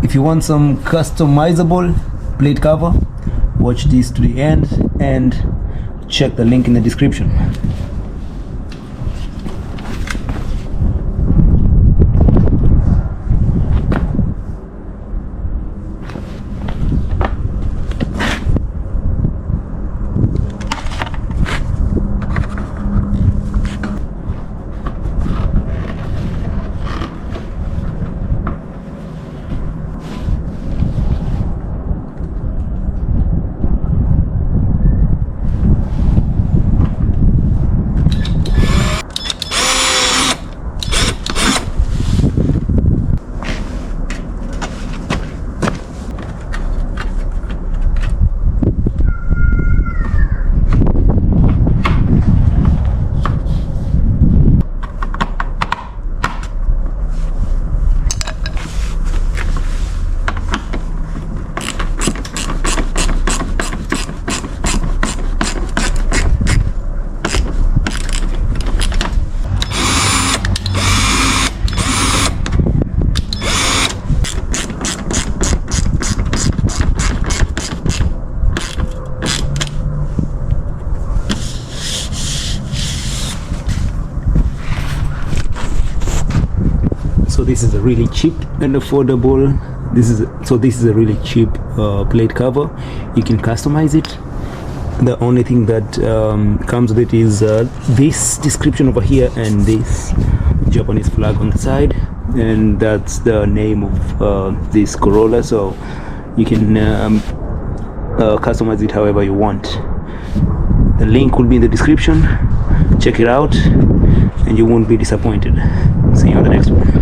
if you want some customizable plate cover, watch this to the end and check the link in the description. So this is a really cheap and affordable. This is a really cheap plate cover. You can customize it. The only thing that comes with it is this description over here and this Japanese flag on the side, and that's the name of this Corolla. So you can customize it however you want. The link will be in the description. Check it out and you won't be disappointed. See you on the next one.